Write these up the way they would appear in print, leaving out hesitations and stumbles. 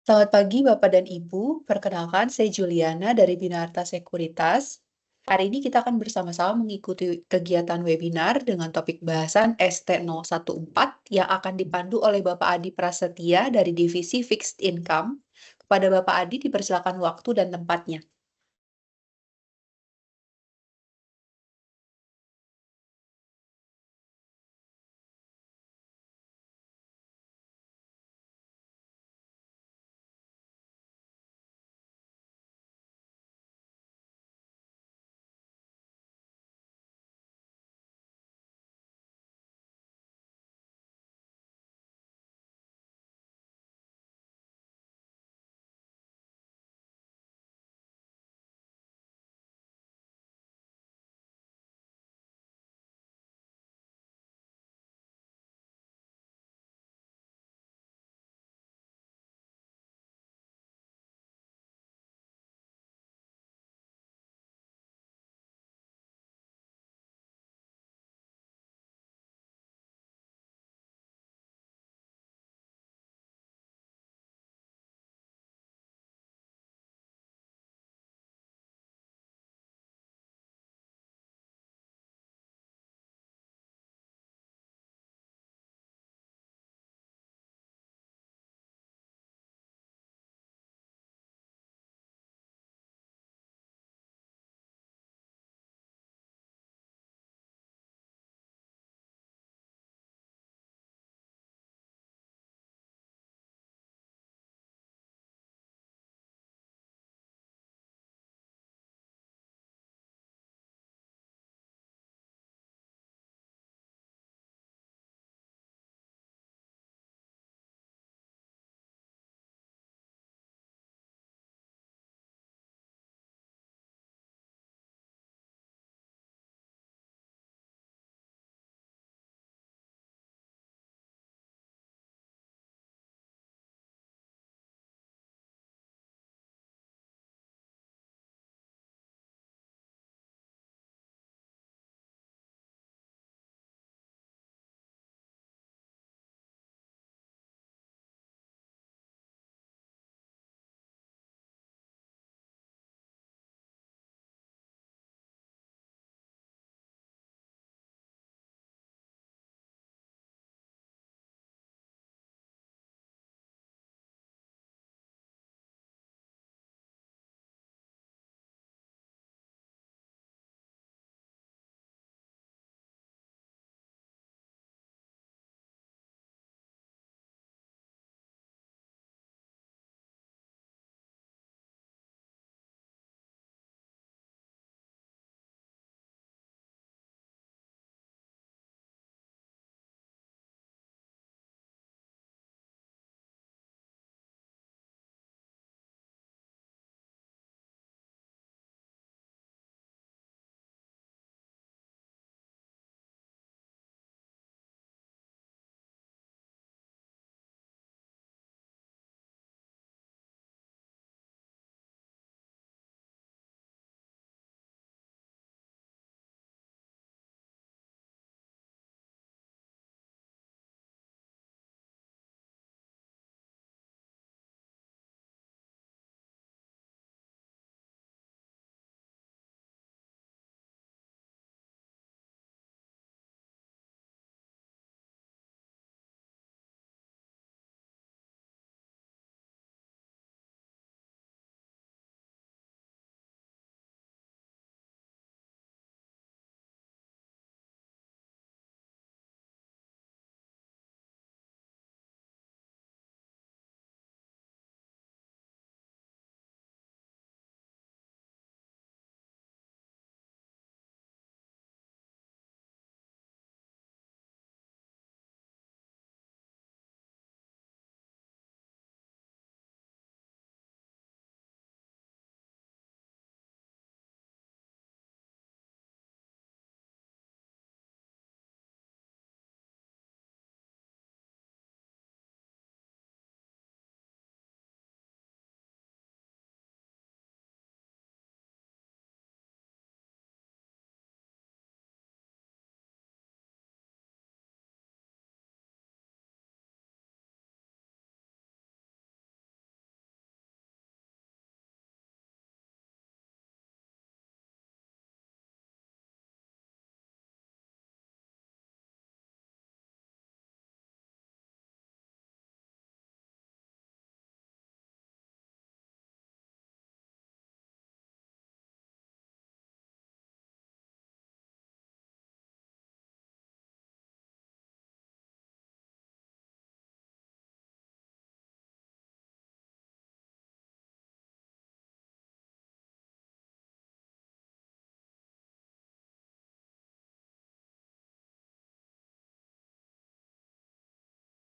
Selamat pagi Bapak dan Ibu, perkenalkan saya Juliana dari Binarta Sekuritas. Hari ini kita akan bersama-sama mengikuti kegiatan webinar dengan topik bahasan ST014 yang akan dipandu oleh Bapak Adi Prasetya dari Divisi Fixed Income. Kepada Bapak Adi dipersilakan waktu dan tempatnya.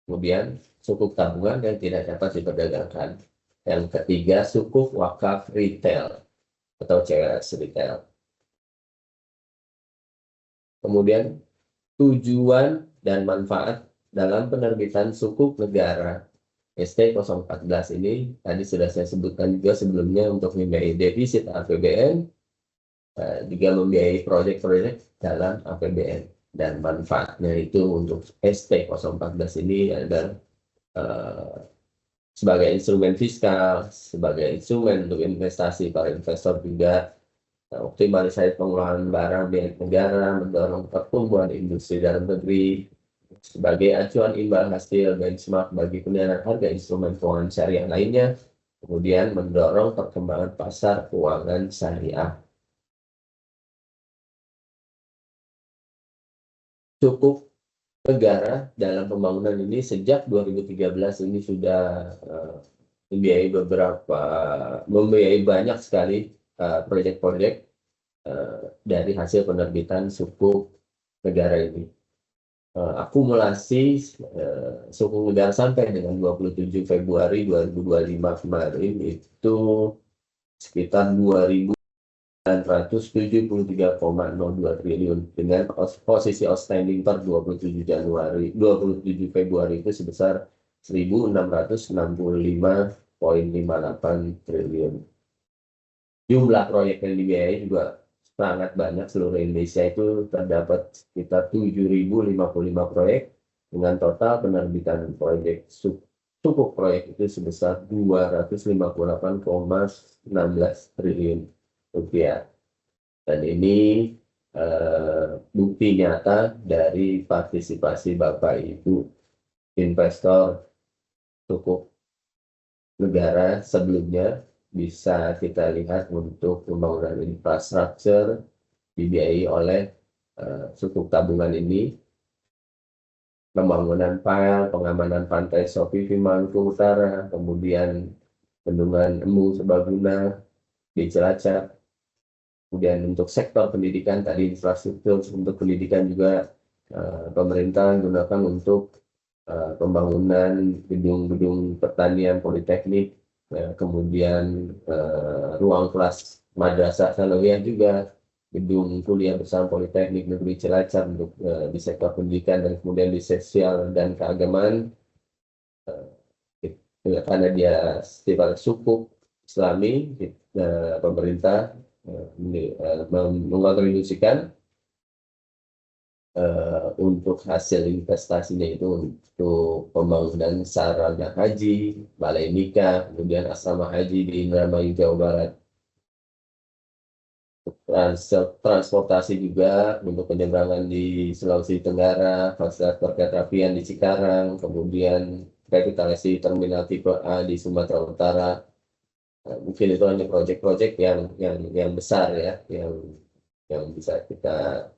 Kemudian sukuk tabungan yang tidak dapat diperdagangkan. Yang ketiga, sukuk wakaf retail atau CWRS retail. Kemudian tujuan dan manfaat dalam penerbitan sukuk negara ST014 ini tadi sudah saya sebutkan juga sebelumnya untuk membiayai defisit APBN, juga membiayai proyek-proyek dalam APBN. Dan manfaatnya itu untuk ST014 ini adalah sebagai instrumen fiskal, sebagai instrumen untuk investasi para investor juga, optimalisasi pengelolaan barang milik negara, mendorong pertumbuhan industri dalam negeri, sebagai acuan imbal hasil benchmark bagi penilaian harga instrumen keuangan syariah lainnya, kemudian mendorong perkembangan pasar keuangan syariah. Sukuk negara dalam pembangunan ini sejak 2013 ini sudah membiayai banyak sekali proyek-proyek dari hasil penerbitan sukuk negara ini. Akumulasi sukuk negara sampai dengan 27 Februari 2025 kemarin itu sekitar 2.973,02 triliun dengan posisi outstanding per 27 Februari itu sebesar 1.665,58 triliun. Jumlah proyek yang dibiayai juga sangat banyak. Seluruh Indonesia itu terdapat sekitar 7.055 proyek dengan total penerbitan proyek sukuk proyek itu sebesar 258,16 triliun rupiah. Dan ini bukti nyata dari partisipasi Bapak Ibu investor sukuk negara sebelumnya. Bisa kita lihat untuk pembangunan infrastruktur dibiayai oleh sukuk tabungan ini, pembangunan PAL, pengamanan pantai Sopi Maluku Utara, kemudian bendungan Embung Serbaguna di Cilacap. Kemudian untuk sektor pendidikan tadi infrastruktur untuk pendidikan juga pemerintah gunakan untuk pembangunan gedung-gedung pertanian politeknik, kemudian ruang kelas madrasah sanawiyah juga, gedung kuliah bersama Politeknik Negeri Cilacap untuk di sektor pendidikan, dan kemudian di sosial dan keagamaan karena dia sifat sukuk Islami, pemerintah mengontribusikan untuk hasil investasinya itu untuk pembangunan sarana haji, balai nikah, kemudian asrama haji di Indramayu, Jawa Barat. Transportasi juga untuk penyeberangan di Sulawesi Tenggara, fasilitas perkereta apian di Cikarang, kemudian revitalisasi terminal tipe A di Sumatera Utara. Mungkin itu hanya proyek-proyek yang besar ya, yang bisa kita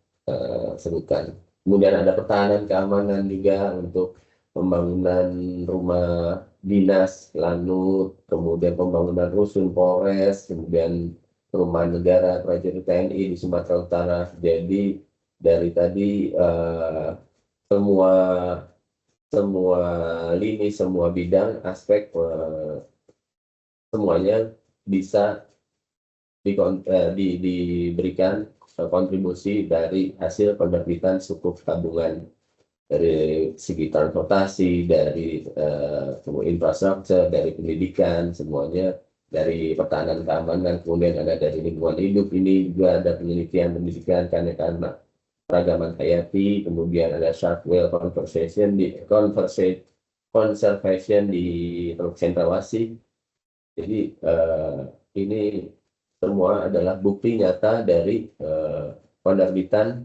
sebutkan. Kemudian ada pertahanan keamanan juga untuk pembangunan rumah dinas Lanut, kemudian pembangunan rusun Polres, kemudian perumahan negara prajurit TNI di Sumatera Utara. Jadi dari tadi semua lini, semua bidang, aspek semuanya bisa diberikan kontribusi dari hasil penerbitan sukuk tabungan, dari segi transportasi, dari infrastruktur, dari pendidikan, semuanya, dari pertahanan keamanan, kemudian ada dari lingkungan hidup, ini juga ada penelitian pendidikan karena keragaman hayati, kemudian ada shark whale conservation di Teluk Cendrawasih. Jadi ini semua adalah bukti nyata dari penerbitan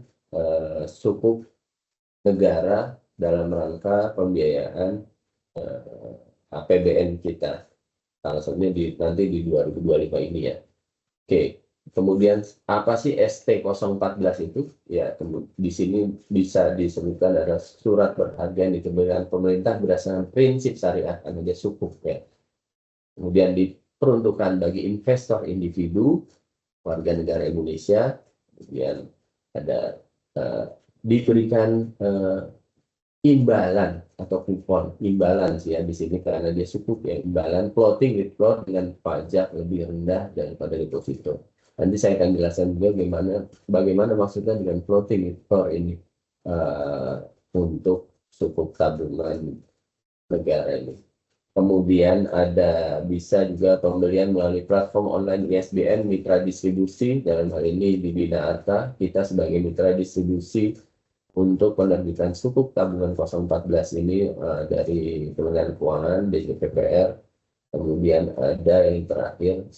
sukuk negara dalam rangka pembiayaan APBN kita. Salah satunya nanti di 2025 ini ya. Oke, kemudian apa sih ST014 itu? Ya, di sini bisa disebutkan ada surat berharga yang diterbitkan pemerintah berdasarkan prinsip syariah karena sukuk ya. Kemudian diperuntukkan bagi investor individu, warga negara Indonesia, kemudian ada diberikan imbalan atau kupon, imbalan sih ya di sini karena dia sukuk ya, imbalan floating with floor dengan pajak lebih rendah daripada deposito. Nanti saya akan jelaskan juga bagaimana maksudnya dengan floating with floor ini untuk sukuk tabungan negara ini. Kemudian bisa juga pembelian melalui platform online ISBN mitra distribusi. Dalam hal ini di Bina Arta, kita sebagai mitra distribusi untuk penerbitan sukuk tabungan 014 ini dari Kementerian Keuangan, BJPPR. Kemudian ada yang terakhir,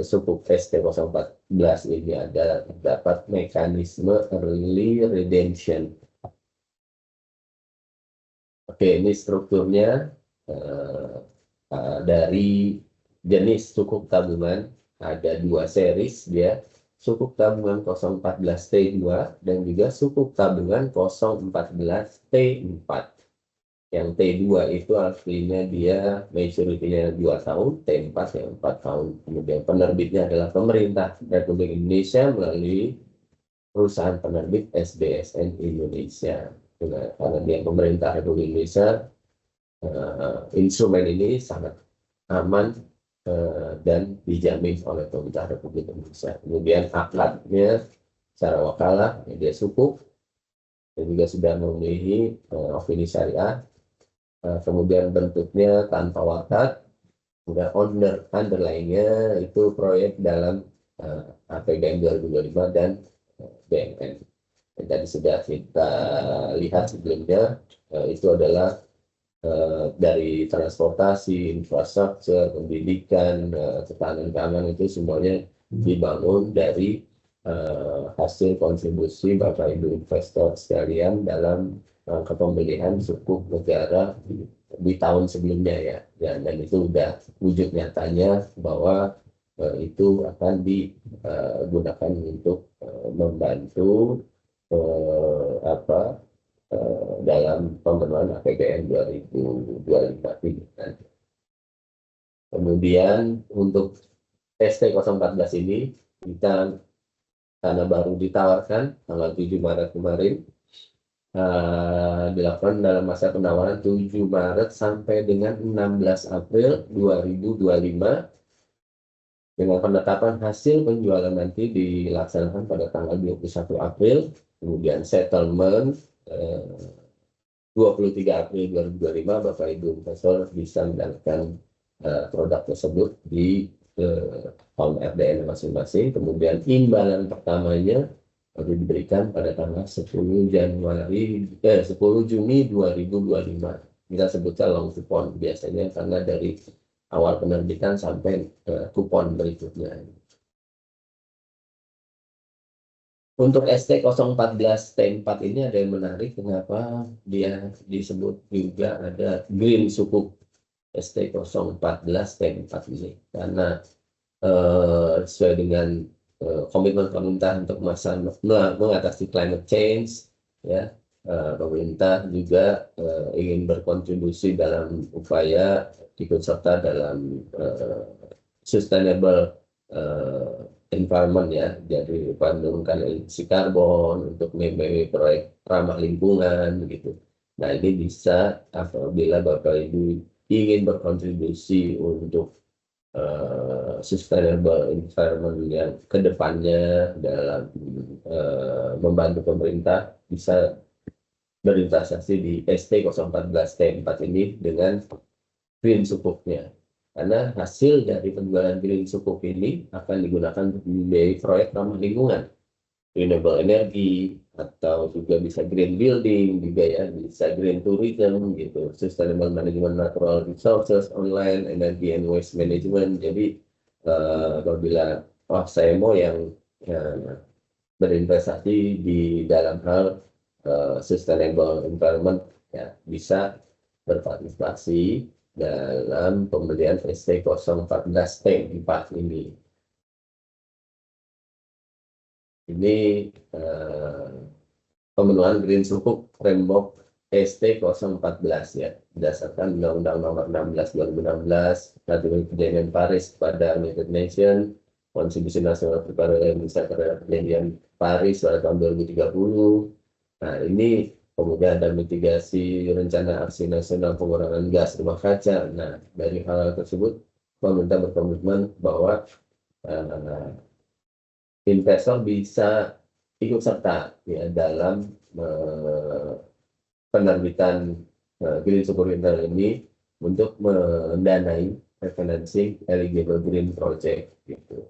sukuk ST014 ini dapat mekanisme early redemption. Oke, ini strukturnya. Dari jenis sukuk tabungan ada 2 series dia, sukuk tabungan 014T2 dan juga sukuk tabungan 014T4. Yang T2 itu artinya dia maturity-nya 2 tahun, T4 yang 4 tahun. Kemudian penerbitnya adalah pemerintah Republik Indonesia melalui perusahaan penerbit SBSN Indonesia. Karena dia pemerintah Republik Indonesia, instrumen ini sangat aman dan dijamin oleh pemerintah Republik Indonesia. Kemudian akadnya secara wakalah dia sukuk dan juga sudah memenuhi opini syariah. Kemudian bentuknya tanpa wakat, kemudian underlying-nya itu proyek dalam APBN 2025 dan BMN. Yang tadi sudah kita lihat sebelumnya, itu adalah dari transportasi, infrastruktur, pendidikan, ketahanan keamanan itu semuanya dibangun dari hasil kontribusi Bapak Ibu investor sekalian dalam rangka pembelian sukuk negara di tahun sebelumnya ya. Dan itu sudah wujud nyatanya bahwa itu akan digunakan untuk membantu dalam pemenuhan APBN 2025 ini. Kemudian untuk ST014 ini kita karena baru ditawarkan tanggal 7 Maret kemarin, dilakukan dalam masa penawaran 7 Maret sampai dengan 16 April 2025 dengan penetapan hasil penjualan nanti dilaksanakan pada tanggal 21 April, kemudian settlement 23 April 2025 Bapak Ibu investor bisa mendapatkan produk tersebut di account RDN masing-masing. Kemudian imbalan pertamanya baru diberikan pada tanggal 10 Juni 2025. Kita sebutnya long coupon biasanya karena dari awal penerbitan sampai kupon berikutnya. Untuk ST014T4 ini ada yang menarik, kenapa dia disebut juga ada green sukuk ST014T4 ini. Karena sesuai dengan komitmen pemerintah untuk mengatasi climate change, ya, pemerintah juga ingin berkontribusi dalam upaya ikut serta dalam sustainable environment ya, jadi menurunkan emisi karbon untuk memiliki proyek ramah lingkungan gitu. Nah ini bisa apabila Bapak Ibu ingin berkontribusi untuk sustainable environment yang kedepannya dalam membantu pemerintah, bisa berinvestasi di ST014T4 ini dengan green sukuknya. Karena hasil dari penjualan green sukuk ini akan digunakan untuk membiayai proyek ramah lingkungan, renewable energy, atau juga bisa green building, juga ya, bisa green tourism, gitu, sustainable management natural resources, online, energy and waste management. Jadi apabila saya mau yang berinvestasi di dalam hal sustainable environment, ya bisa berpartisipasi dalam pembelian ST014T4 ini. Ini pemenuhan green sukuk framework ST014 ya, berdasarkan Undang-Undang Nomor 16 2016, Peraturan Perjanjian Paris pada United Nations, Kontribusi Nasional terhadap Perjanjian Paris pada tahun 2030. Nah, ini kemudian ada mitigasi rencana aksi nasional pengurangan gas rumah kaca. Nah, dari hal tersebut, pemerintah berkomitmen bahwa investor bisa ikut serta ya dalam penerbitan green security ini untuk mendanai refinancing eligible green project gitu.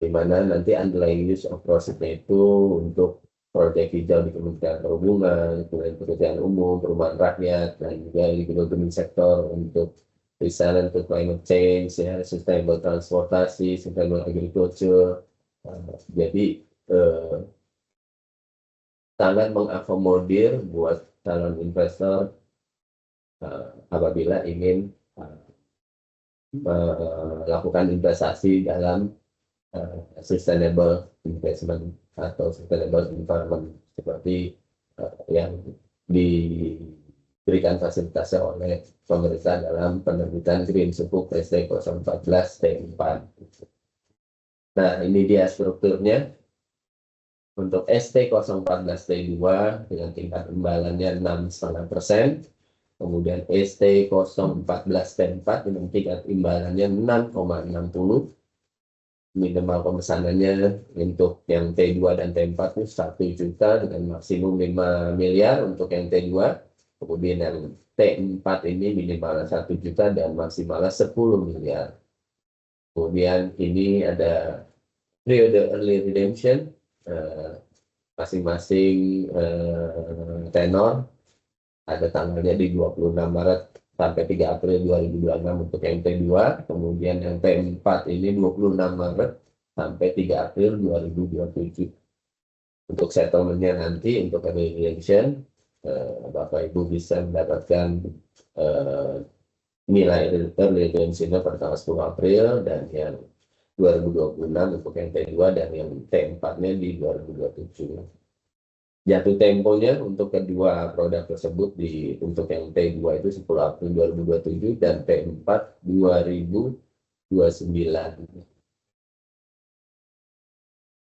Di mana nanti underlying use of proceeds-nya itu untuk proyek hijau di Kementerian Perhubungan, kemudian pekerjaan umum, perumahan rakyat, dan juga eligible green sector untuk resilient to climate change, ya, sustainable transportasi, sustainable agriculture. Jadi sangat mengakomodir buat calon investor apabila ingin melakukan investasi dalam sustainable investment atau sustainable environment seperti yang diberikan fasilitasnya oleh pemerintah dalam penerbitan Green Sukuk ST014 T4. Nah, ini dia strukturnya. Untuk ST014 T2 dengan tingkat imbalannya 6,5%, kemudian ST014 T4 dengan tingkat imbalannya 6,60%. Minimal pemesanannya untuk yang T2 dan T4 itu 1 juta dengan maksimum 5 miliar untuk yang T2. Kemudian yang T4 ini minimal 1 juta dan maksimalnya 10 miliar. Kemudian ini ada periode early redemption, masing-masing tenor ada tanggalnya di 26 Maret sampai 3 April 2026 untuk yang T2, kemudian yang T4 ini 26 Maret sampai 3 April 2027. Untuk settlementnya nanti untuk early redemption, Bapak Ibu bisa mendapatkan nilai early redemption-nya pada tanggal 10 April dan yang 2026 untuk yang T2 dan yang T4-nya di 2027. Jatuh temponya untuk kedua produk tersebut untuk yang T2 itu 10 April 2027 dan T4 2029.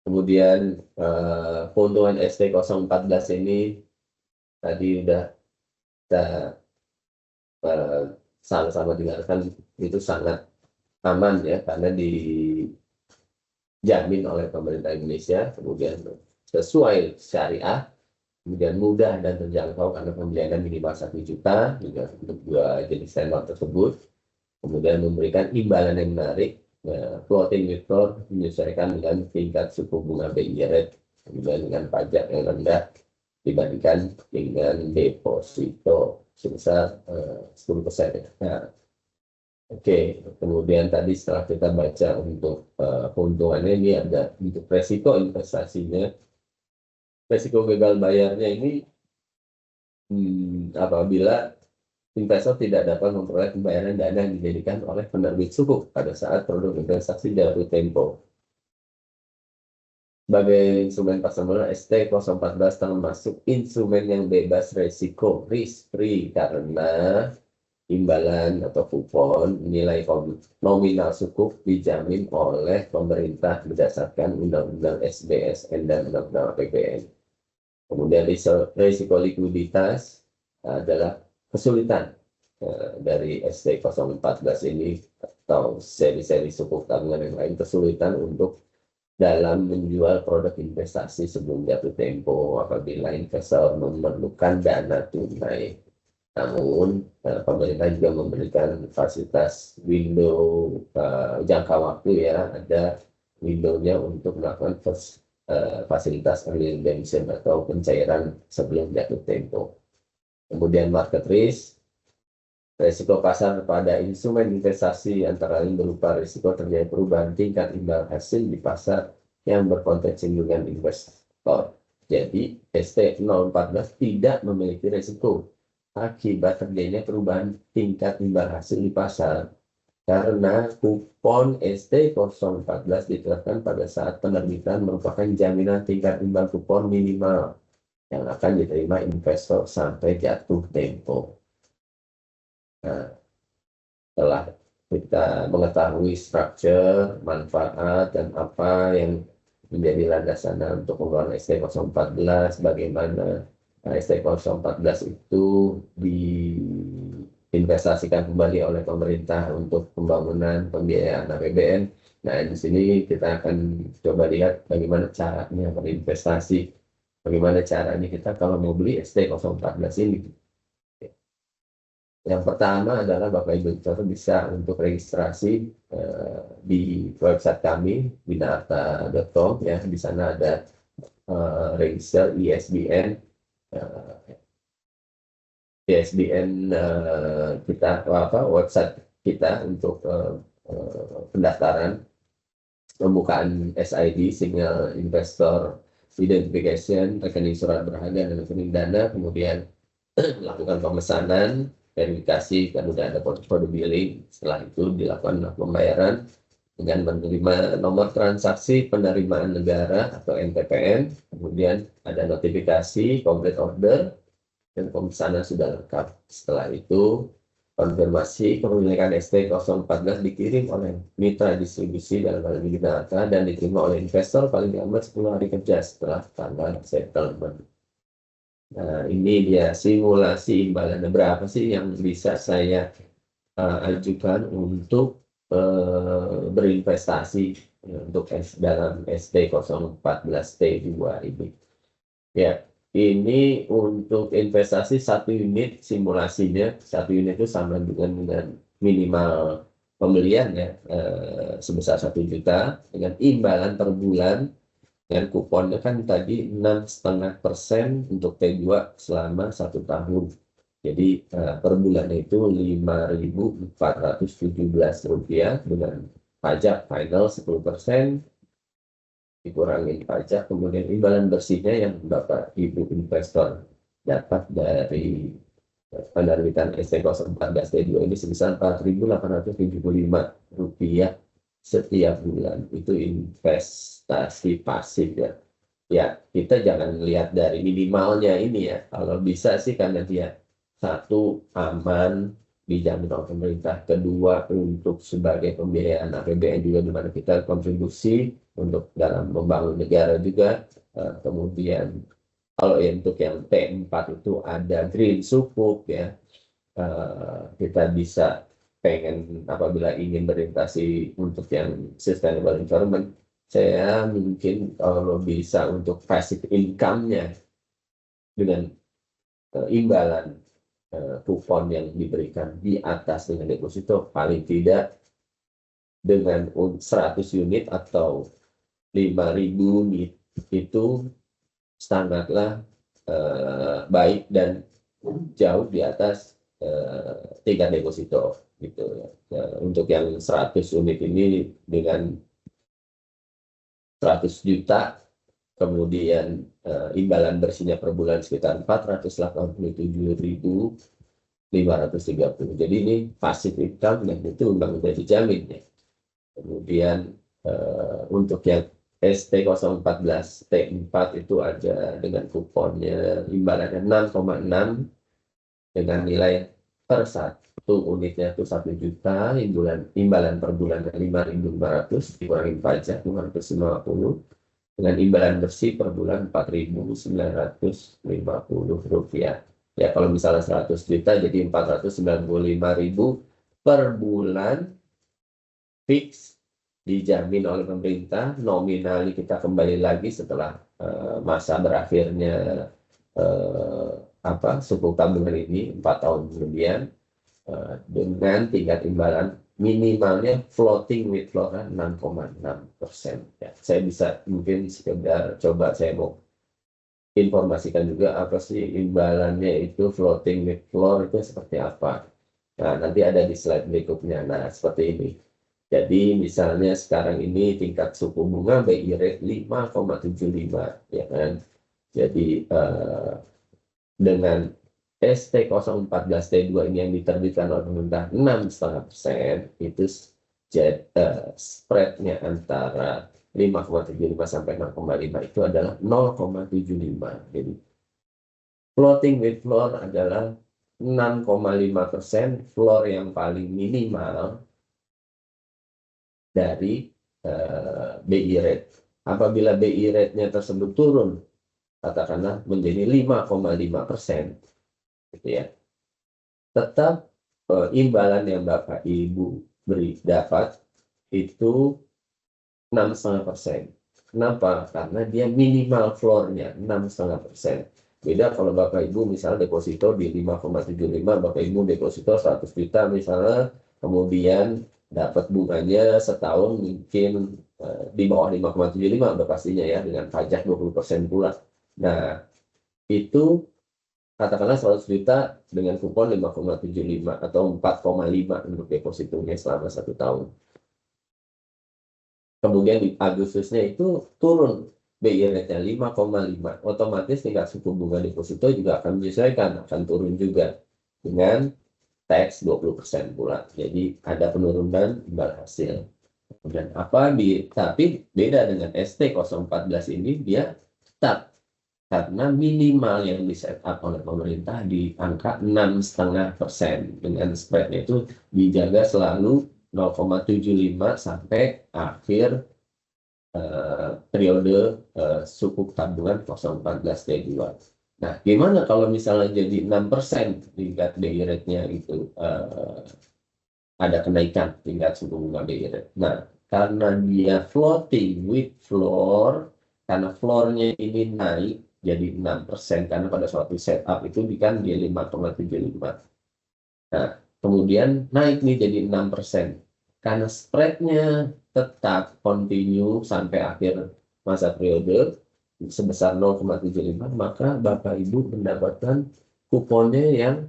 Kemudian keuntungan ST014 ini tadi udah kita sama-sama dengarkan, itu sangat aman ya karena dijamin oleh pemerintah Indonesia, kemudian sesuai syariah, kemudian mudah dan terjangkau karena pembiayaan minimal 1 juta juga untuk dua jenis tenor tersebut, kemudian memberikan imbalan yang menarik, floating rate floor menyesuaikan dengan tingkat suku bunga BI rate, kemudian dengan pajak yang rendah dibandingkan dengan deposito sebesar 10%. Nah, oke, kemudian tadi setelah kita baca untuk keuntungannya, ini ada untuk resiko investasinya. Resiko gagal bayarnya ini apabila investor tidak dapat memperoleh pembayaran dana yang dijadikan oleh penerbit sukuk pada saat produk investasi jatuh tempo. Sebagai instrumen pasar modal, ST014 termasuk instrumen yang bebas resiko, risk free, karena imbalan atau kupon nilai nominal sukuk dijamin oleh pemerintah berdasarkan Undang-Undang SBSN dan Undang-Undang APBN. Kemudian risiko likuiditas adalah kesulitan dari ST014 ini atau seri-seri sukuk tabungan yang lain, kesulitan untuk dalam menjual produk investasi sebelum jatuh tempo apabila investor memerlukan dana tunai. Namun pemerintah juga memberikan fasilitas window jangka waktu ya, ada window-nya untuk melakukan fasilitas early redemption atau pencairan sebelum jatuh tempo. Kemudian market risk, risiko pasar pada instrumen investasi antara lain berupa risiko terjadi perubahan tingkat imbal hasil di pasar yang berpotensi dengan investor. Jadi ST014 tidak memiliki risiko akibat terjadinya perubahan tingkat imbal hasil di pasar, karena kupon ST014 ditetapkan pada saat penerbitan merupakan jaminan tingkat imbal kupon minimal yang akan diterima investor sampai jatuh tempo. Nah, setelah kita mengetahui structure, manfaat, dan apa yang menjadi landasan untuk pengeluaran ST014, bagaimana ST014 itu diinvestasikan kembali oleh pemerintah untuk pembangunan pembiayaan APBN. Nah, di sini kita akan coba lihat bagaimana caranya berinvestasi, bagaimana caranya kita kalau mau beli ST014 ini. Yang pertama adalah Bapak Ibu Investor bisa untuk registrasi di website kami binarta.com ya. Di sana ada register ISBN kita website kita untuk pendaftaran pembukaan SID Single Investor Identification, rekening surat berharga dan rekening dana, kemudian lakukan pemesanan, verifikasi, dan sudah ada kode billing. Setelah itu dilakukan pembayaran dengan menerima nomor transaksi penerimaan negara atau NTPN, kemudian ada notifikasi complete order dan pemesanan sudah lengkap. Setelah itu konfirmasi kepemilikan ST014 dikirim oleh mitra distribusi dalam hal ini Binarta dan diterima oleh investor paling lambat 10 hari kerja setelah tanggal settlement. Nah, ini dia simulasi imbalannya berapa sih yang bisa saya ajukan untuk berinvestasi untuk dalam ST014T2 ini. Ya, ini untuk investasi 1 unit simulasinya, 1 unit itu sama dengan minimal pembelian ya sebesar 1 juta dengan imbalan per bulan dan kuponnya kan tadi 6,5% untuk T2 selama 1 tahun. Jadi per bulannya itu Rp5.417 dengan pajak final 10%. Dikurangin pajak, kemudian imbalan bersihnya yang Bapak Ibu investor dapat dari penerbitan ST014T2 ini sebesar Rp4.875 setiap bulan. Itu investasi pasif ya. Ya, kita jangan lihat dari minimalnya ini ya. Kalau bisa sih karena dia satu aman dijamin oleh pemerintah, kedua untuk sebagai pembiayaan APBN juga di mana kita kontribusi untuk dalam membangun negara juga. Kemudian kalau untuk yang T4 itu ada green sukuk ya, kita bisa pengen apabila ingin berinvestasi untuk yang sustainable environment, saya mungkin kalau bisa untuk passive income-nya dengan imbalan kupon yang diberikan di atas dengan deposito paling tidak dengan 100 unit atau 5.000 unit itu sangatlah baik dan jauh di atas tingkat deposito gitu ya. Untuk yang 100 unit ini dengan 100 juta kemudian imbalan bersihnya per bulan sekitar 487.530. Jadi ini passive income dan itu memang sudah dijamin ya. Kemudian untuk yang ST014 T4 itu ada dengan kuponnya imbalannya 6,6 dengan nilai per 1 unitnya itu 1 juta, imbalan per bulan 5.500 dikurangi pajak 250 dengan imbalan bersih per bulan Rp4.950. Ya kalau misalnya 100 juta jadi 495.000 per bulan fix dijamin oleh pemerintah. Nominalnya kita kembali lagi setelah masa berakhirnya sukuk tabungan ini 4 tahun kemudian dengan tingkat imbalan minimalnya floating with floor 6,6%. Ya, saya bisa mungkin sekedar coba saya mau informasikan juga apa sih imbalannya itu floating with floor itu seperti apa. Nah, nanti ada di slide berikutnya. Nah, seperti ini. Jadi misalnya sekarang ini tingkat suku bunga BI rate 5,75 ya kan. Jadi dengan ST014T2 ini yang diterbitkan oleh pemerintah 6,5% itu spreadnya antara 5,75 sampai 6,5 itu adalah 0,75. Jadi floating with floor adalah 6,5%, floor yang paling minimal dari BI rate. Apabila BI rate-nya tersebut turun katakanlah menjadi 5,5%, gitu ya. Tetap imbalan yang Bapak Ibu dapat itu 6,5%. Kenapa? Karena dia minimal floor-nya 6,5%. Beda kalau Bapak Ibu misalnya deposito di 5,75, Bapak Ibu deposito 100 juta misalnya, kemudian dapat bunganya setahun mungkin di bawah 5,75 udah pastinya ya, dengan pajak 20% pula. Nah, itu katakanlah 100 juta dengan kupon 5,75 atau 4,5 untuk depositonya selama 1 tahun. Kemudian di Agustusnya itu turun BI rate-nya 5,5, otomatis tingkat suku bunga deposito juga akan menyesuaikan, akan turun juga dengan tax 20% pula. Jadi ada penurunan imbal hasil. Dan tapi beda dengan ST014 ini, dia tetap karena minimal yang di setup oleh pemerintah di angka 6,5%, dengan spreadnya itu dijaga selalu 0,75 sampai akhir periode suku tabungan 014T2. Nah, gimana kalau misalnya jadi 6% tingkat BI rate-nya itu ada kenaikan tingkat suku bunga BI rate. Nah, karena dia floating with floor, karena floor-nya ini naik jadi 6%, karena pada suatu setup itu kan dia 5,75. Nah, kemudian naik nih jadi 6%. Karena spread-nya tetap continue sampai akhir masa periode sebesar 0,75, maka Bapak Ibu mendapatkan kuponnya yang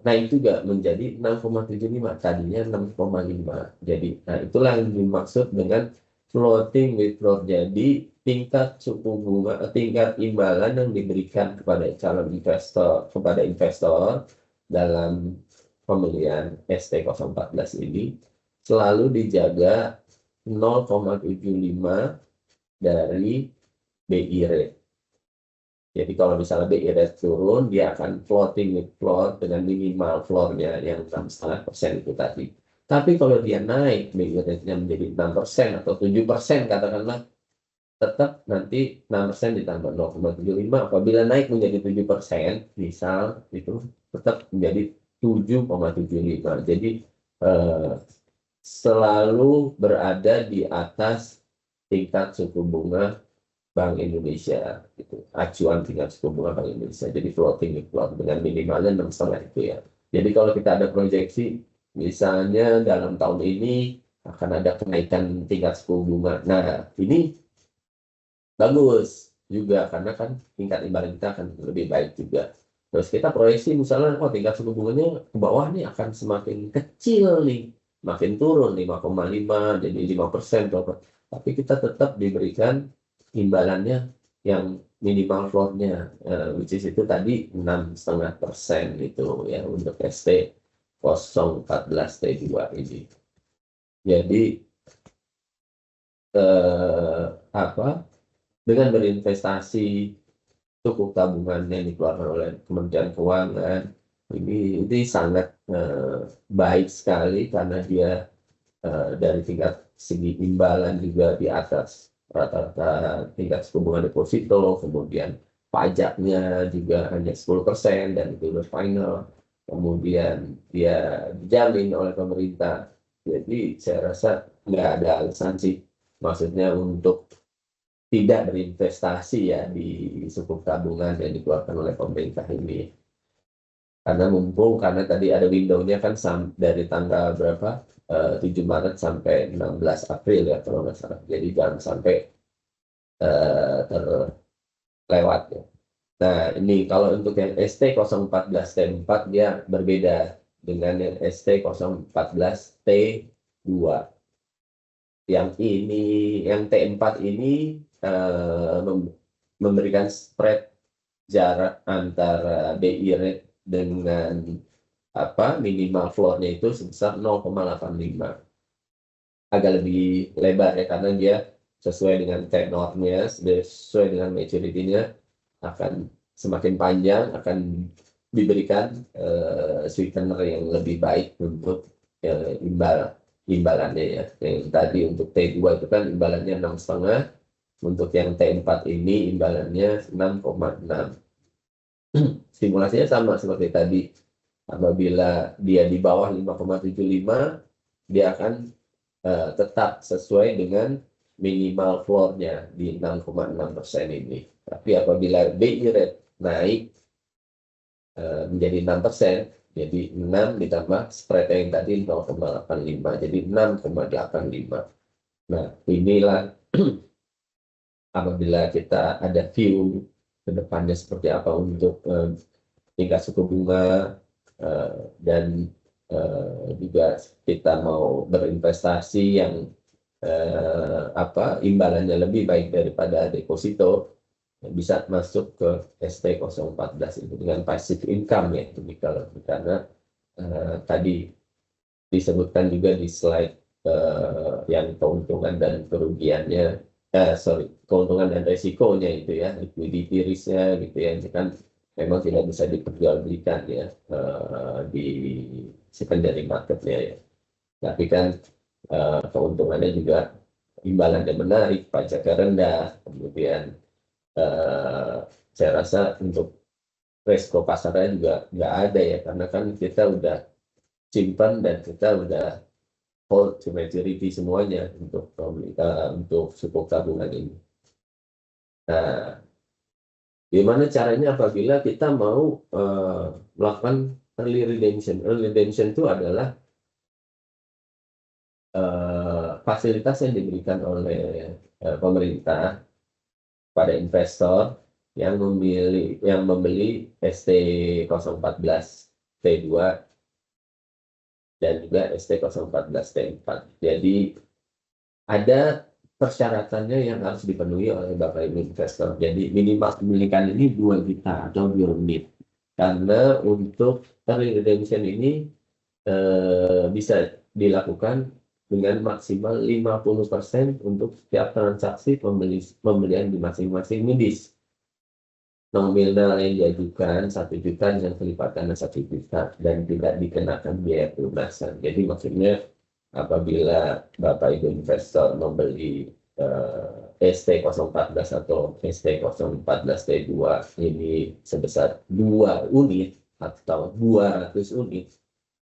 naik juga menjadi 6,75, tadinya 6,5. Jadi, nah itulah yang dimaksud dengan floating with floor. Jadi tingkat suku bunga, tingkat imbalan yang diberikan kepada calon investor, kepada investor dalam pembelian ST014 ini selalu dijaga 0,75 dari BI rate. Jadi kalau misalnya BI rate turun, dia akan floating with floor dengan minimal floor-nya yang 6,5% itu tadi. Tapi kalau dia naik BI rate-nya menjadi 6% atau 7% katakanlah, tetap nanti 6% ditambah 0,75. Apabila naik menjadi 7%, misal itu tetap menjadi 7,75. Jadi selalu berada di atas tingkat suku bunga Bank Indonesia, gitu. Acuan tingkat suku bunga Bank Indonesia. Jadi floating dengan minimalnya 6,5 itu ya. Jadi kalau kita ada proyeksi, misalnya dalam tahun ini akan ada kenaikan tingkat suku bunga. Nah, ini bagus juga karena kan tingkat imbalan kita akan lebih baik juga. Terus kita proyeksi misalnya tingkat suku bunganya ke bawah nih akan semakin kecil nih, makin turun 5,5 jadi 5%. Tapi kita tetap diberikan imbalannya yang minimal floor-nya, which is itu tadi 6,5% itu ya untuk ST 014T2 ini. Jadi dengan berinvestasi cukup tabungan yang dikeluarkan oleh Kementerian Keuangan ini sangat baik sekali karena dia dari tingkat segi imbalan juga di atas rata-rata tingkat suku bunga deposito, kemudian pajaknya juga hanya 10% dan itu udah final, kemudian dia dijamin oleh pemerintah. Jadi saya rasa nggak ada alasan sih, maksudnya untuk tidak berinvestasi ya di sukuk tabungan yang dikeluarkan oleh pemerintah ini. Karena tadi ada window-nya kan dari tanggal berapa? 7 Maret sampai 16 April ya kalau nggak salah. Jadi jangan sampai terlewat ya. Nah ini kalau untuk yang ST014T4 dia berbeda dengan yang ST014T2. Yang T4 ini memberikan spread jarak antara BI rate dengan minimal floor-nya itu sebesar 0,85. Agak lebih lebar ya karena dia sesuai dengan tenornya, sesuai dengan maturity-nya akan semakin panjang, akan diberikan sweetener yang lebih baik untuk imbalannya ya. Yang tadi untuk T2 itu kan imbalannya 6,5, Untuk yang T4 ini imbalannya 6,6. Simulasinya sama seperti tadi. Apabila dia di bawah 5,75, dia akan tetap sesuai dengan minimal floor-nya di 6,6% ini. Tapi apabila BI rate naik menjadi 6%, jadi 6 ditambah spread yang tadi 0,85, jadi 6,85. Nah, inilah apabila kita ada view ke depannya seperti apa untuk tingkat suku bunga dan juga kita mau berinvestasi yang imbalannya lebih baik daripada deposito, bisa masuk ke ST014 itu dengan passive income ya, tipikal, karena tadi disebutkan juga di slide yang keuntungan dan kerugiannya, keuntungan dan resikonya itu ya, liquidity risk-nya gitu ya, itu kan memang tidak bisa diperjualbelikan ya di secondary market-nya ya. Tapi kan keuntungannya juga imbalannya menarik, pajaknya rendah, kemudian saya rasa untuk resiko pasarnya juga nggak ada ya, karena kan kita udah simpan dan kita udah hold to maturity semuanya untuk suku tabungan ini. Nah, gimana caranya apabila kita mau melakukan early redemption? Early redemption itu adalah fasilitas yang diberikan oleh pemerintah pada investor yang membeli ST014 T2 dan juga ST014 T4. Jadi ada persyaratannya yang harus dipenuhi oleh Bapak Ibu investor. Jadi minimal kepemilikan ini 2 juta atau 2 unit. Karena untuk early redemption ini bisa dilakukan dengan maksimal 50% untuk setiap transaksi pembelian di masing-masing medis. Nominal yang diajukan 1 juta dengan kelipatan 1 juta dan tidak dikenakan biaya pelunasan. Jadi maksudnya apabila Bapak Ibu investor membeli ST014 atau ST014 T2 ini sebesar 2 unit atau 200 unit,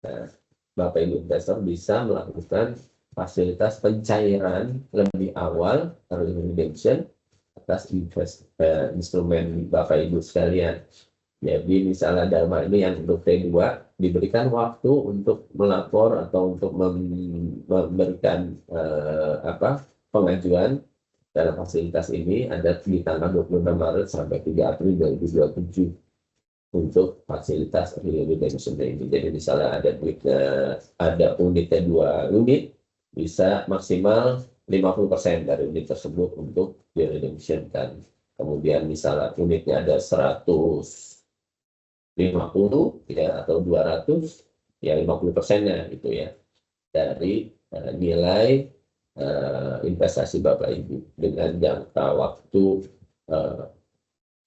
nah, Bapak Ibu investor bisa melakukan fasilitas pencairan lebih awal early redemption atas instrumen Bapak Ibu sekalian. Jadi misalnya dalam hal ini yang untuk T2 diberikan waktu untuk melapor atau untuk memberikan pengajuan dalam fasilitas ini ada di tanggal 26 Maret sampai 3 April 2027 untuk fasilitas early redemption ini. Jadi misalnya ada unitnya 2 unit, bisa maksimal 50% dari unit tersebut untuk di redemption kan. Kemudian misalnya unitnya ada 150 ya atau 200, ya 50%-nya gitu ya dari nilai investasi Bapak Ibu dengan jangka waktu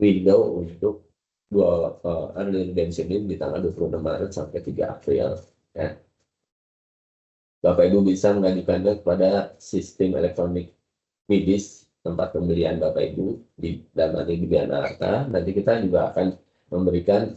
window untuk early redemption ini di tanggal 26 Maret sampai 3 April ya. Bapak Ibu bisa mengajukannya kepada sistem elektronik medis tempat pembelian Bapak Ibu di dalam di Binarta. Nanti kita juga akan memberikan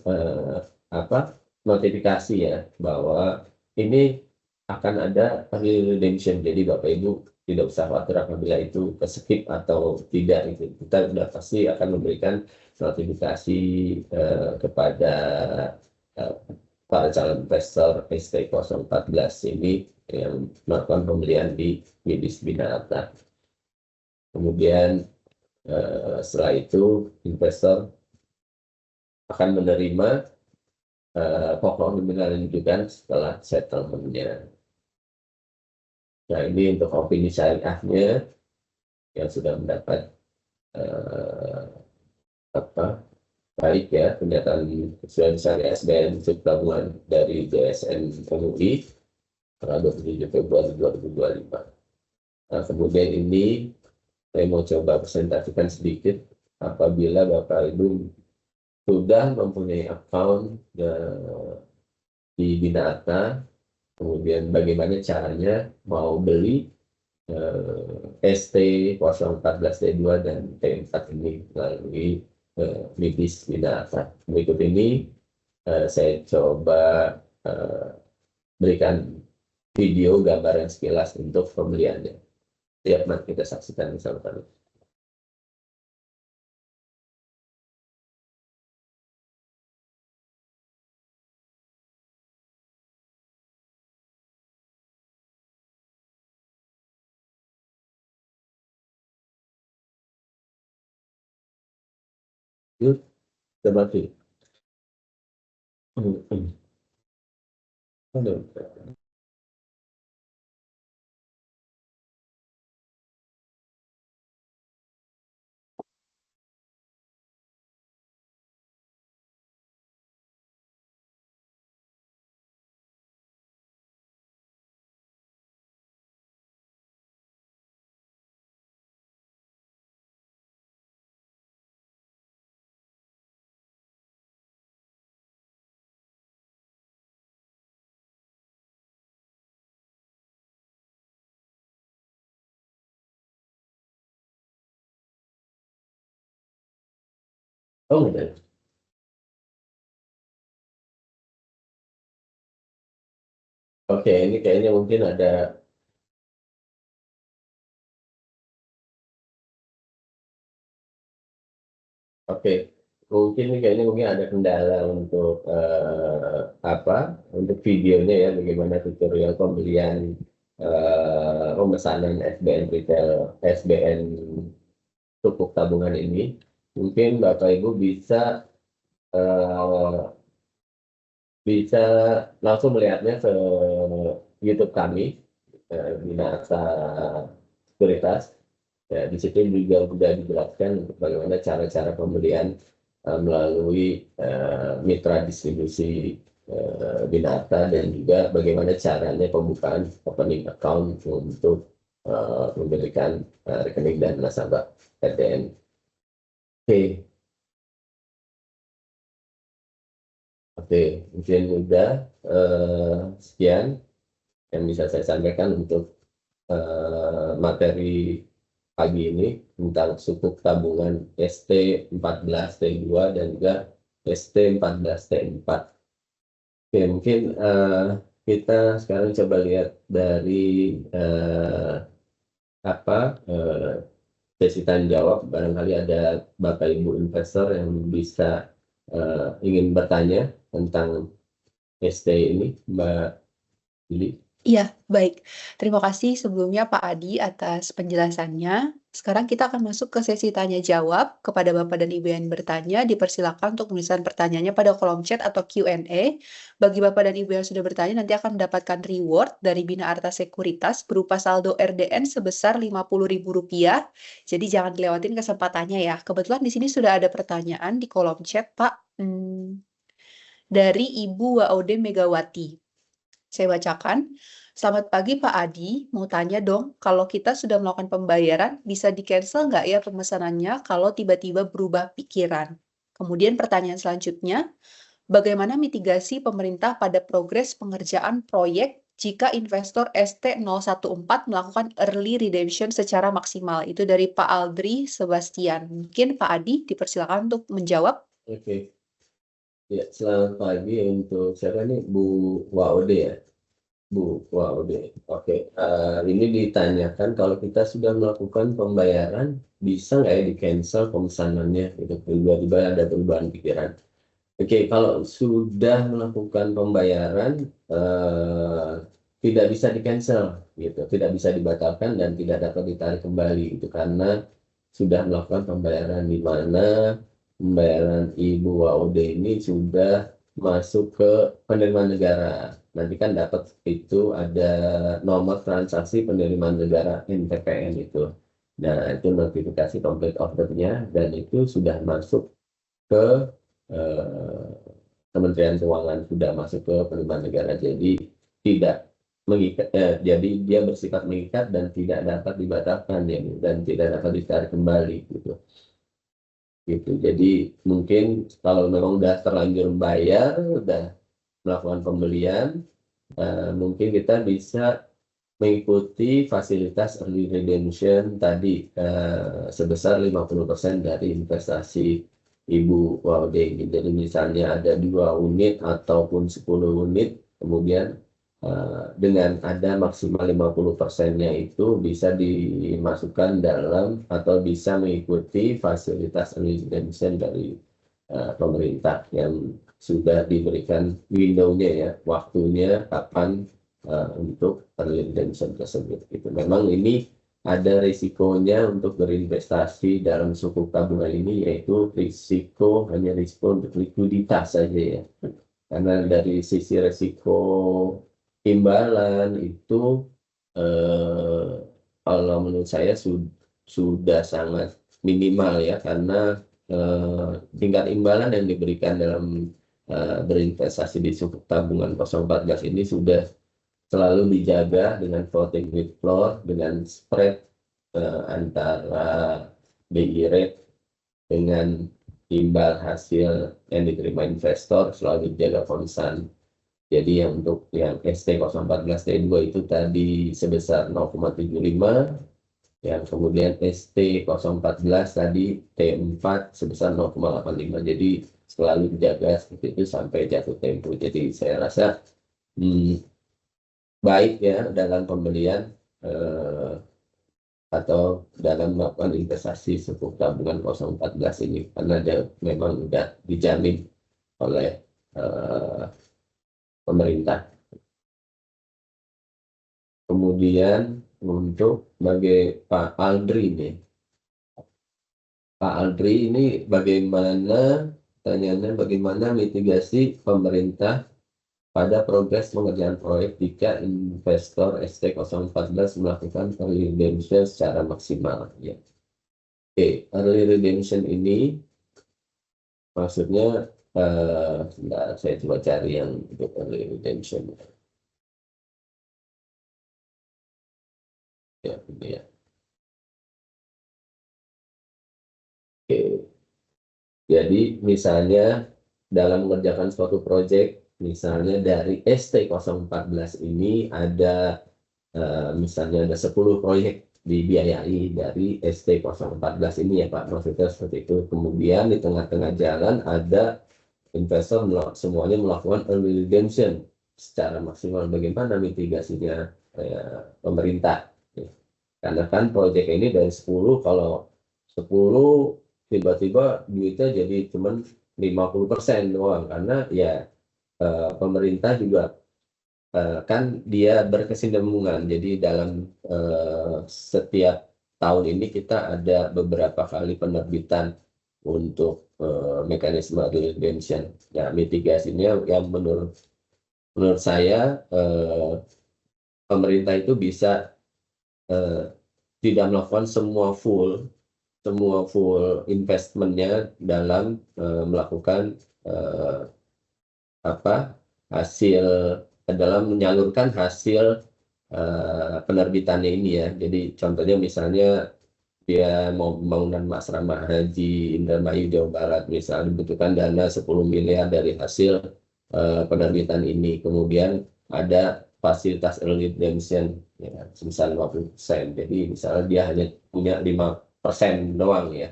notifikasi ya bahwa ini akan ada early redemption. Jadi Bapak Ibu tidak usah khawatir apabila itu ke-skip atau tidak gitu. Kita sudah pasti akan memberikan notifikasi kepada para calon investor ST014 ini yang melakukan pembelian di medis Binarta. Kemudian setelah itu investor akan menerima pokok nominal yang diajukan setelah settlement-nya. Nah, ini untuk opini syariahnya yang sudah mendapat baik ya, pernyataan kesesuaian syariah SBN tabungan dari JSN MUI tanggal 27 Februari 2025. Nah, kemudian ini saya mau coba presentasikan sedikit apabila Bapak Ibu sudah mempunyai account di Binarta, kemudian bagaimana caranya mau beli ST 014T2 dan T4 ini melalui MIBIS Minasa. Berikut ini saya coba berikan video gambaran sekilas untuk pembeliannya. Siap, mari kita saksikan bersama-sama. Yuk, coba sih. Aduh. Oh, enggak. Oke, ini kayaknya mungkin ada. Oke, mungkin ini kayaknya mungkin ada kendala untuk untuk videonya ya, bagaimana tutorial pembelian pemesanan SBN retail, SBN sukuk tabungan ini. Mungkin Bapak Ibu eh, bisa langsung melihatnya ke YouTube kami, Binasa Sekuritas. Ya, di situ juga sudah dijelaskan untuk bagaimana cara-cara pembelian melalui mitra distribusi Binata dan juga bagaimana caranya pembukaan opening account untuk memberikan rekening dan nasabah RTN. Oke, mungkin sudah sekian yang bisa saya sampaikan untuk materi pagi ini tentang sukuk tabungan ST14T2 dan juga ST14T4. Oke, mungkin kita sekarang coba lihat dari sesi tanya jawab. Barangkali ada Bapak Ibu investor yang bisa ingin bertanya tentang ST ini, Mbak Lili. Iya, baik. Terima kasih sebelumnya Pak Adi atas penjelasannya. Sekarang kita akan masuk ke sesi tanya jawab. Kepada Bapak dan Ibu yang bertanya, dipersilakan untuk menuliskan pertanyaannya pada kolom chat atau Q&A. Bagi Bapak dan Ibu yang sudah bertanya, nanti akan mendapatkan reward dari Bina Arta Sekuritas berupa saldo RDN sebesar Rp50.000. Jadi jangan dilewatin kesempatannya ya. Kebetulan di sini sudah ada pertanyaan di kolom chat, Pak. Dari Ibu Waode Megawati. Saya bacakan. Selamat pagi Pak Adi, mau tanya dong, kalau kita sudah melakukan pembayaran, bisa di-cancel nggak ya pemesanannya kalau tiba-tiba berubah pikiran? Kemudian pertanyaan selanjutnya, bagaimana mitigasi pemerintah pada progres pengerjaan proyek jika investor ST014 melakukan early redemption secara maksimal? Itu dari Pak Aldri Sebastian. Mungkin Pak Adi dipersilakan untuk menjawab. Oke. Ya, selamat pagi untuk siapa nih? Bu Waode ya? Bu Waode. Oke. Ini ditanyakan kalau kita sudah melakukan pembayaran, bisa nggak ya di-cancel pemesanannya? Itu tiba-tiba ada perubahan pikiran. Oke, kalau sudah melakukan pembayaran, tidak bisa di-cancel, gitu. Tidak bisa dibatalkan dan tidak dapat ditarik kembali. Itu karena sudah melakukan pembayaran, di mana pembayaran Ibu Waode ini sudah masuk ke penerimaan negara. Nanti kan dapat itu ada nomor transaksi penerimaan negara NPPN itu. Nah, itu notifikasi complete order-nya dan itu sudah masuk ke Kementerian Keuangan, sudah masuk ke penerimaan negara. Jadi tidak mengikat, jadi dia bersifat mengikat dan tidak dapat dibatalkan ya, dan tidak dapat ditarik kembali gitu. Jadi mungkin kalau memang sudah terlanjur bayar, sudah melakukan pembelian, mungkin kita bisa mengikuti fasilitas early redemption tadi sebesar 50% dari investasi Ibu Waude. Jadi misalnya ada 2 unit ataupun 10 unit, kemudian dengan ada maksimal 50%-nya itu bisa dimasukkan dalam atau bisa mengikuti fasilitas early redemption dari pemerintah yang sudah diberikan window-nya ya, waktunya kapan untuk early redemption tersebut. Gitu. Memang ini ada risikonya untuk berinvestasi dalam sukuk tabungan ini, yaitu hanya risiko untuk likuiditas saja ya. Karena dari sisi risiko imbalan itu kalau menurut saya sudah sangat minimal ya, karena tingkat imbalan yang diberikan dalam berinvestasi di sukuk tabungan 014 ini sudah selalu dijaga dengan floating rate floor, dengan spread antara BI rate dengan imbal hasil yang diterima investor selalu dijaga konstan. Jadi yang untuk yang ST014T2 itu tadi sebesar 0,75, yang kemudian ST014 tadi T4 sebesar 0,85. Jadi selalu dijaga seperti itu sampai jatuh tempo. Jadi saya rasa baik ya dalam pembelian atau dalam melakukan investasi sukuk tabungan 014 ini, karena dia memang sudah dijamin oleh pemerintah. Kemudian untuk bagi Pak Aldri nih, Pak Aldri ini bagaimana, pertanyaannya bagaimana mitigasi pemerintah pada progres pengerjaan proyek jika investor ST014 melakukan early redemption secara maksimal. Ya. Oke, early redemption ini maksudnya, saya coba cari yang untuk early redemption. Ya, ini ya. Oke. Jadi misalnya dalam mengerjakan suatu proyek, misalnya dari ST014 ini ada misalnya ada 10 proyek dibiayai dari ST014 ini ya Pak, maksudnya seperti itu. Kemudian di tengah-tengah jalan ada investor semuanya melakukan early redemption secara maksimal. Bagaimana mitigasinya pemerintah? Karena kan proyek ini dari 10, kalau 10 tiba-tiba duitnya jadi cuma 50% doang, karena ya pemerintah juga kan dia berkesinambungan. Jadi dalam setiap tahun ini kita ada beberapa kali penerbitan untuk mekanisme redemption. Ya, mitigasinya yang menurut saya pemerintah itu bisa tidak melakukan semua full investmentnya dalam melakukan hasil dalam menyalurkan hasil penerbitannya ini ya. Jadi contohnya misalnya dia mau pembangunan asrama haji Indramayu Jawa Barat, misalnya dibutuhkan dana 10 miliar dari hasil penerbitan ini, kemudian ada fasilitas early redemption ya, sebesar 50%. Jadi misalnya dia hanya punya 5% doang ya,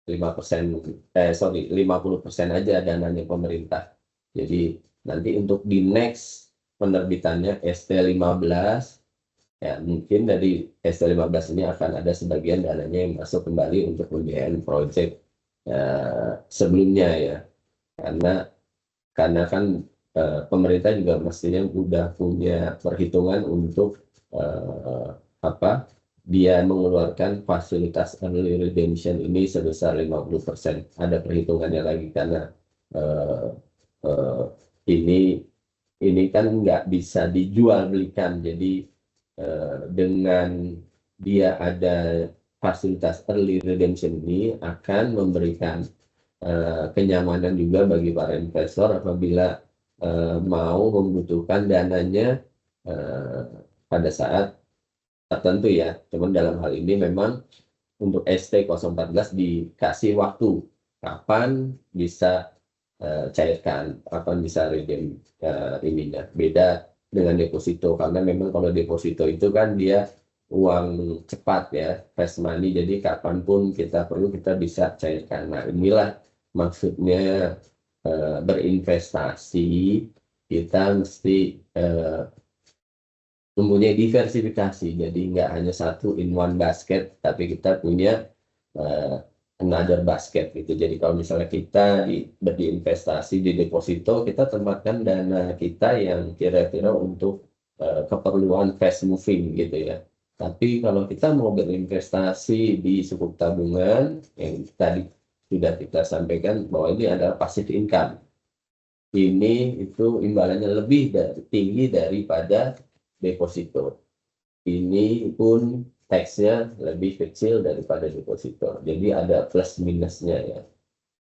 50% aja dananya pemerintah. Jadi nanti untuk di next penerbitannya ST15 ya, mungkin dari ST15 ini akan ada sebagian dananya yang masuk kembali untuk pembiayaan proyek sebelumnya ya, karena kan pemerintah juga mestinya udah punya perhitungan untuk dia mengeluarkan fasilitas early redemption ini sebesar 50%. Ada perhitungannya lagi, karena ini kan nggak bisa dijual belikan. Jadi dengan dia ada fasilitas early redemption ini akan memberikan kenyamanan juga bagi para investor apabila mau membutuhkan dananya pada saat tertentu ya. Cuman dalam hal ini memang untuk ST014 dikasih waktu kapan bisa cairkan, kapan bisa redeem ininya. Beda dengan deposito, karena memang kalau deposito itu kan dia uang cepat ya, fast money, jadi kapanpun kita perlu kita bisa cairkan. Nah, inilah maksudnya berinvestasi, kita mesti mempunyai diversifikasi, jadi nggak hanya satu in one basket, tapi kita punya another basket gitu. Jadi kalau misalnya kita berinvestasi di deposito, kita tempatkan dana kita yang kira-kira untuk keperluan fast moving gitu ya. Tapi kalau kita mau berinvestasi di sukuk tabungan, yang tadi sudah kita sampaikan bahwa ini adalah passive income. Ini itu imbalannya lebih tinggi daripada deposito. Ini pun tax-nya lebih kecil daripada deposito. Jadi ada plus minusnya ya.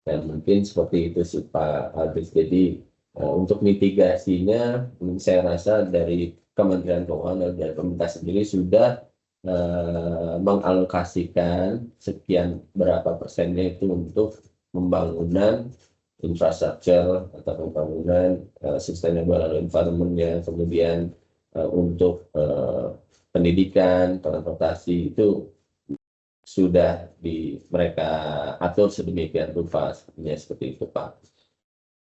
Dan mungkin seperti itu sih Pak Habis. Jadi untuk mitigasinya, saya rasa dari Kementerian Keuangan dan dari pemerintah sendiri sudah mengalokasikan sekian berapa persennya itu untuk pembangunan infrastruktur atau pembangunan sustainable environment-nya, kemudian untuk pendidikan, transportasi itu sudah mereka atur sedemikian rupa, seperti itu Pak.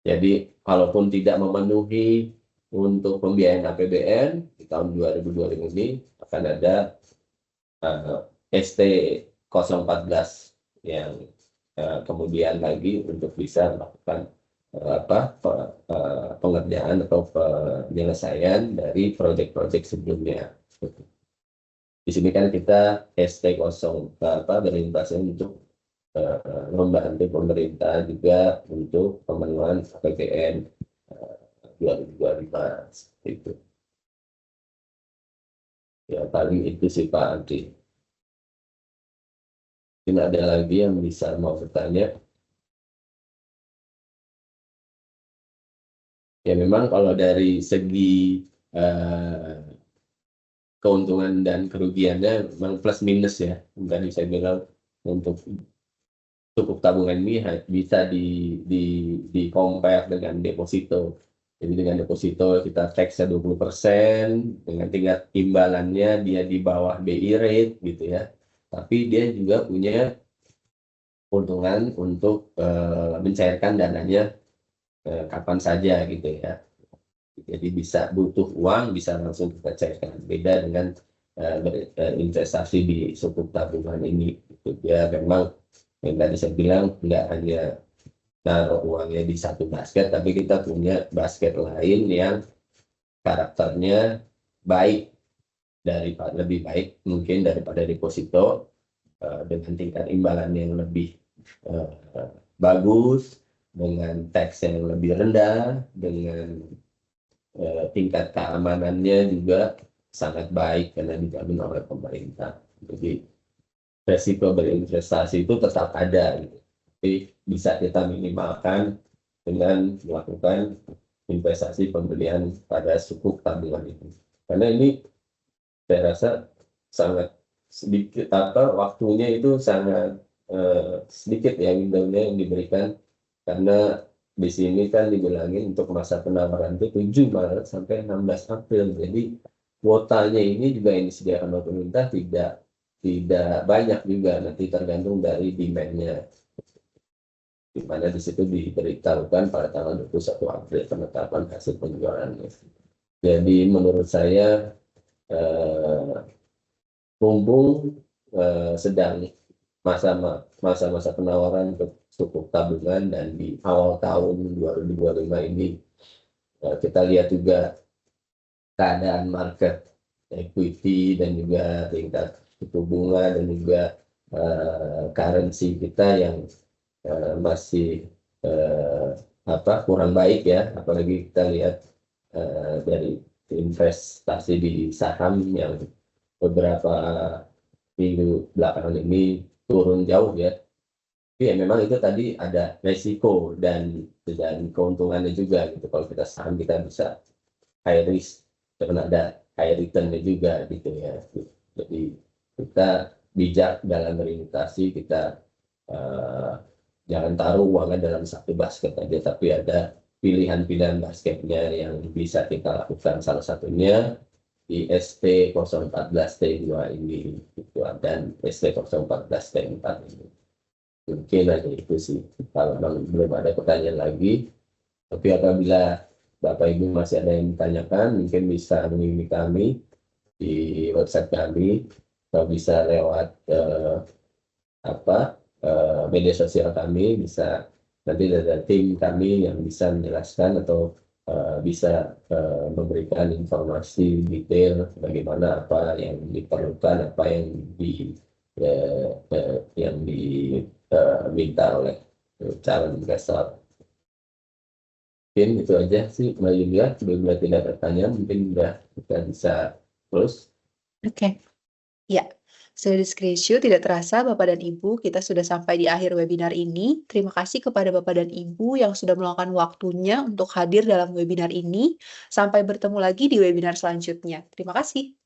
Jadi kalaupun tidak memenuhi untuk pembiayaan APBN di tahun 2020 ini akan ada ST 014 yang kemudian lagi untuk bisa melakukan pengerjaan atau penyelesaian dari proyek-proyek sebelumnya. Di sini kan kita ST 0 berinvestasi untuk membantu pemerintah juga untuk pemenuhan APBN 2025 seperti itu. Ya paling itu sih Pak Andri. Mungkin ada lagi yang bisa mau bertanya. Ya memang kalau dari segi keuntungan dan kerugiannya memang plus minus ya. Tadi saya bilang untuk sukuk tabungan ini bisa di compare dengan deposito. Jadi dengan deposito kita tax-nya 20%, dengan tingkat imbalannya dia di bawah BI rate gitu ya. Tapi dia juga punya keuntungan untuk mencairkan dananya kapan saja gitu ya. Jadi bisa butuh uang bisa langsung kita cairkan. Beda dengan berinvestasi di sukuk tabungan ini. Gitu. Dia memang yang tadi saya bilang nggak hanya naruh uangnya di satu basket, tapi kita punya basket lain yang karakternya baik, lebih baik mungkin daripada deposito, dengan tingkat imbalan yang lebih bagus, dengan tax yang lebih rendah, dengan tingkat keamanannya juga sangat baik karena dijamin oleh pemerintah. Jadi resiko berinvestasi itu tetap ada, gitu. Tapi bisa kita minimalkan dengan melakukan investasi pembelian pada sukuk tabungan itu. Karena ini saya rasa sangat sedikit waktunya itu sangat sedikit ya window-nya yang diberikan, karena di sini kan dibilangin untuk masa penawaran itu 7 Maret sampai 16 April. Jadi kuotanya ini juga yang disediakan oleh pemerintah tidak banyak juga, nanti tergantung dari demand-nya. Di mana di situ diberitahukan pada tanggal 21 April penetapan hasil penjualannya. Jadi menurut saya mumpung sedang masa-masa penawaran untuk sukuk tabungan dan di awal tahun 2025 ini kita lihat juga keadaan market equity dan juga tingkat suku bunga dan juga currency kita yang masih kurang baik ya, apalagi kita lihat dari investasi di saham yang beberapa minggu belakangan ini turun jauh ya. Tapi ya memang itu tadi ada resiko dan keuntungannya juga gitu. Kalau kita saham kita bisa high risk karena ada high returnnya juga gitu ya. Jadi kita bijak dalam berinvestasi, kita jangan taruh uangnya dalam satu basket aja, tapi ada pilihan-pilihan basketnya yang bisa kita lakukan, salah satunya di ST014T2 ini gitu, dan ST014T4 ini. Mungkin aja itu sih, kalau belum ada pertanyaan lagi. Tapi apabila Bapak Ibu masih ada yang ditanyakan, mungkin bisa menghubungi kami di website kami, atau bisa lewat media sosial kami, bisa nanti ada tim kami yang bisa menjelaskan atau bisa memberikan informasi detail bagaimana apa yang diperlukan, apa yang diminta oleh calon investor. Mungkin itu aja sih Mbak Yulia, bila tidak bertanya mungkin kita bisa close. Oke. Ya, sudah di-screenshot, tidak terasa Bapak dan Ibu, kita sudah sampai di akhir webinar ini. Terima kasih kepada Bapak dan Ibu yang sudah meluangkan waktunya untuk hadir dalam webinar ini. Sampai bertemu lagi di webinar selanjutnya. Terima kasih.